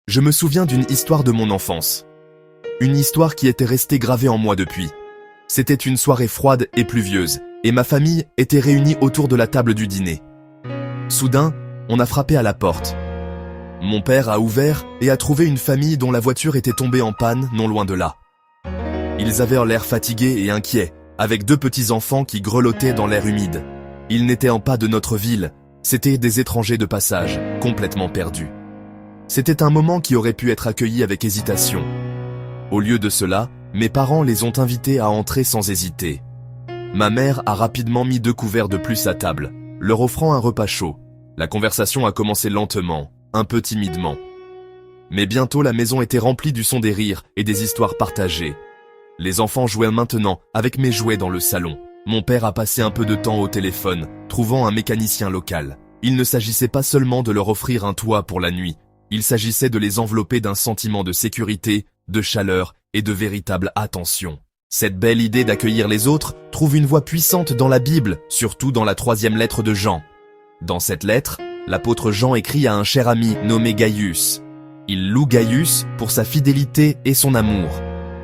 Je me souviens d'une histoire de mon enfance. Une histoire qui était restée gravée en moi depuis. C'était une soirée froide et pluvieuse, et ma famille était réunie autour de la table du dîner. Soudain, on a frappé à la porte. Mon père a ouvert et a trouvé une famille dont la voiture était tombée en panne non loin de là. Ils avaient l'air fatigués et inquiets, avec 2 petits-enfants qui grelottaient dans l'air humide. Ils n'étaient pas de notre ville, c'étaient des étrangers de passage, complètement perdus. C'était un moment qui aurait pu être accueilli avec hésitation. Au lieu de cela, mes parents les ont invités à entrer sans hésiter. Ma mère a rapidement mis 2 couverts de plus à table, leur offrant un repas chaud. La conversation a commencé lentement, un peu timidement. Mais bientôt la maison était remplie du son des rires et des histoires partagées. Les enfants jouaient maintenant avec mes jouets dans le salon. Mon père a passé un peu de temps au téléphone, trouvant un mécanicien local. Il ne s'agissait pas seulement de leur offrir un toit pour la nuit. Il s'agissait de les envelopper d'un sentiment de sécurité, de chaleur et de véritable attention. Cette belle idée d'accueillir les autres trouve une voix puissante dans la Bible, surtout dans la 3e lettre de Jean. Dans cette lettre, l'apôtre Jean écrit à un cher ami nommé Gaius. Il loue Gaius pour sa fidélité et son amour.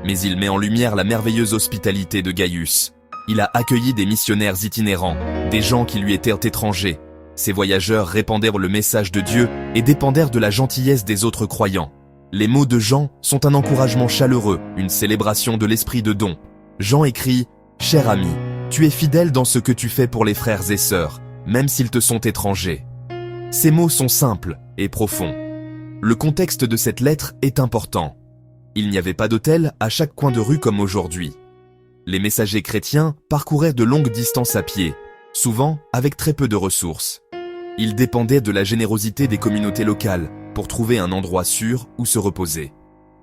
Mais il met en lumière la merveilleuse hospitalité de Gaius. Il a accueilli des missionnaires itinérants, des gens qui lui étaient étrangers. Ces voyageurs répandirent le message de Dieu et dépendèrent de la gentillesse des autres croyants. Les mots de Jean sont un encouragement chaleureux, une célébration de l'esprit de don. Jean écrit « Cher ami, tu es fidèle dans ce que tu fais pour les frères et sœurs, même s'ils te sont étrangers. » Ces mots sont simples et profonds. Le contexte de cette lettre est important. Il n'y avait pas d'hôtel à chaque coin de rue comme aujourd'hui. Les messagers chrétiens parcouraient de longues distances à pied, souvent avec très peu de ressources. Ils dépendaient de la générosité des communautés locales pour trouver un endroit sûr où se reposer.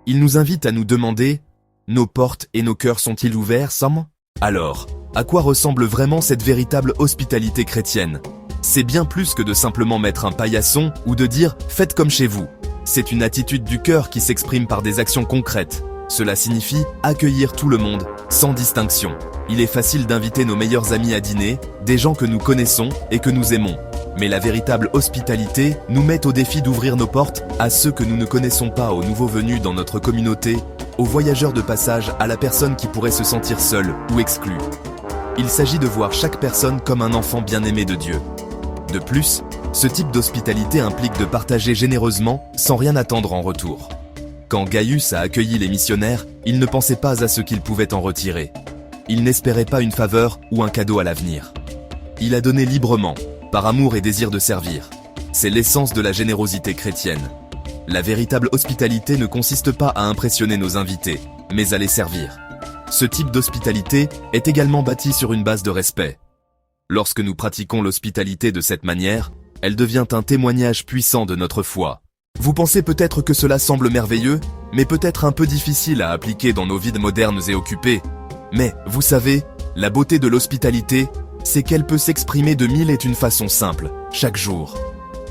Ils nous invitent à nous demander « Nos portes et nos cœurs sont-ils ouverts, Sam ?» Alors, à quoi ressemble vraiment cette véritable hospitalité chrétienne? C'est bien plus que de simplement mettre un paillasson ou de dire « Faites comme chez vous ». C'est une attitude du cœur qui s'exprime par des actions concrètes. Cela signifie accueillir tout le monde, sans distinction. Il est facile d'inviter nos meilleurs amis à dîner, des gens que nous connaissons et que nous aimons. Mais la véritable hospitalité nous met au défi d'ouvrir nos portes à ceux que nous ne connaissons pas, aux nouveaux venus dans notre communauté, aux voyageurs de passage, à la personne qui pourrait se sentir seule ou exclue. Il s'agit de voir chaque personne comme un enfant bien-aimé de Dieu. De plus, ce type d'hospitalité implique de partager généreusement sans rien attendre en retour. Quand Gaius a accueilli les missionnaires, il ne pensait pas à ce qu'il pouvait en retirer. Il n'espérait pas une faveur ou un cadeau à l'avenir. Il a donné librement, par amour et désir de servir. C'est l'essence de la générosité chrétienne. La véritable hospitalité ne consiste pas à impressionner nos invités, mais à les servir. Ce type d'hospitalité est également bâti sur une base de respect. Lorsque nous pratiquons l'hospitalité de cette manière, elle devient un témoignage puissant de notre foi. Vous pensez peut-être que cela semble merveilleux, mais peut-être un peu difficile à appliquer dans nos vies modernes et occupées. Mais, vous savez, la beauté de l'hospitalité, c'est qu'elle peut s'exprimer de 1001 façons simples, chaque jour.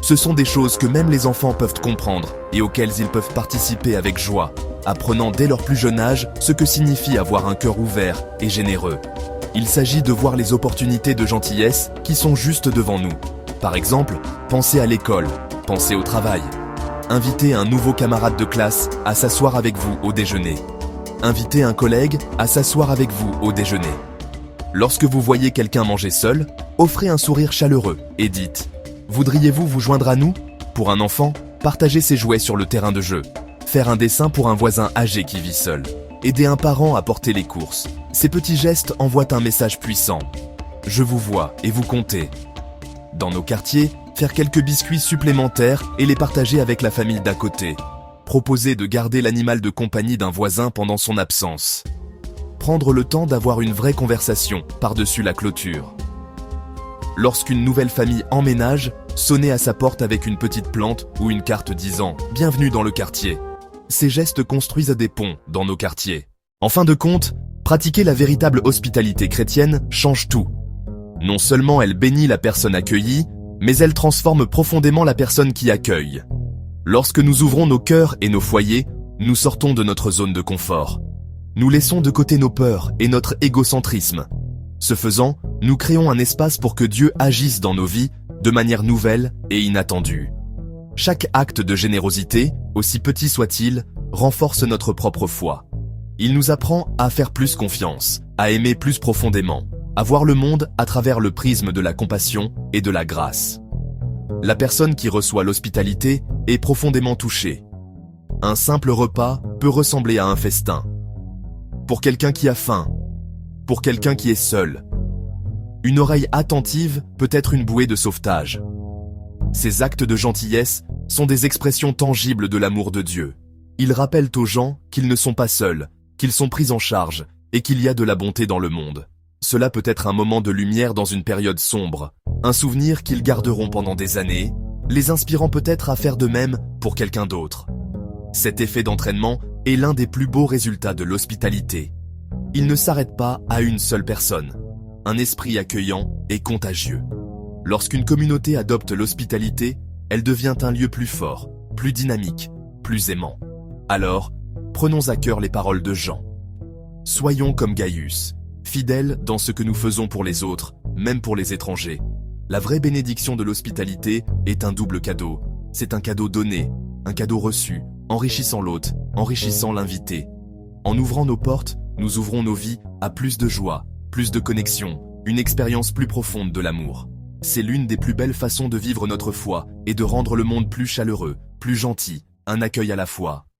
Ce sont des choses que même les enfants peuvent comprendre et auxquelles ils peuvent participer avec joie, apprenant dès leur plus jeune âge ce que signifie avoir un cœur ouvert et généreux. Il s'agit de voir les opportunités de gentillesse qui sont juste devant nous. Par exemple, pensez à l'école, pensez au travail. Invitez un nouveau camarade de classe à s'asseoir avec vous au déjeuner. Invitez un collègue à s'asseoir avec vous au déjeuner. Lorsque vous voyez quelqu'un manger seul, offrez un sourire chaleureux et dites « Voudriez-vous vous joindre à nous ?» Pour un enfant, partagez ses jouets sur le terrain de jeu. Faire un dessin pour un voisin âgé qui vit seul. Aider un parent à porter les courses. Ces petits gestes envoient un message puissant. Je vous vois et vous comptez. Dans nos quartiers, faire quelques biscuits supplémentaires et les partager avec la famille d'à côté. Proposer de garder l'animal de compagnie d'un voisin pendant son absence. Prendre le temps d'avoir une vraie conversation par-dessus la clôture. Lorsqu'une nouvelle famille emménage, sonnez à sa porte avec une petite plante ou une carte disant « Bienvenue dans le quartier ». Ces gestes construisent des ponts dans nos quartiers. En fin de compte, pratiquer la véritable hospitalité chrétienne change tout. Non seulement elle bénit la personne accueillie, mais elle transforme profondément la personne qui accueille. Lorsque nous ouvrons nos cœurs et nos foyers, nous sortons de notre zone de confort. Nous laissons de côté nos peurs et notre égocentrisme. Ce faisant, nous créons un espace pour que Dieu agisse dans nos vies de manière nouvelle et inattendue. Chaque acte de générosité, aussi petit soit-il, renforce notre propre foi. Il nous apprend à faire plus confiance, à aimer plus profondément, à voir le monde à travers le prisme de la compassion et de la grâce. La personne qui reçoit l'hospitalité est profondément touchée. Un simple repas peut ressembler à un festin. Pour quelqu'un qui a faim, pour quelqu'un qui est seul, une oreille attentive peut être une bouée de sauvetage. Ces actes de gentillesse sont des expressions tangibles de l'amour de Dieu. Ils rappellent aux gens qu'ils ne sont pas seuls, qu'ils sont pris en charge et qu'il y a de la bonté dans le monde. Cela peut être un moment de lumière dans une période sombre, un souvenir qu'ils garderont pendant des années, les inspirant peut-être à faire de même pour quelqu'un d'autre. Cet effet d'entraînement est l'un des plus beaux résultats de l'hospitalité. Il ne s'arrête pas à une seule personne. Un esprit accueillant et contagieux. Lorsqu'une communauté adopte l'hospitalité, elle devient un lieu plus fort, plus dynamique, plus aimant. Alors, prenons à cœur les paroles de Jean. Soyons comme Gaius, fidèles dans ce que nous faisons pour les autres, même pour les étrangers. La vraie bénédiction de l'hospitalité est un double cadeau. C'est un cadeau donné, un cadeau reçu, enrichissant l'hôte, enrichissant l'invité. En ouvrant nos portes, nous ouvrons nos vies à plus de joie, plus de connexion, une expérience plus profonde de l'amour. C'est l'une des plus belles façons de vivre notre foi et de rendre le monde plus chaleureux, plus gentil, un accueil à la fois.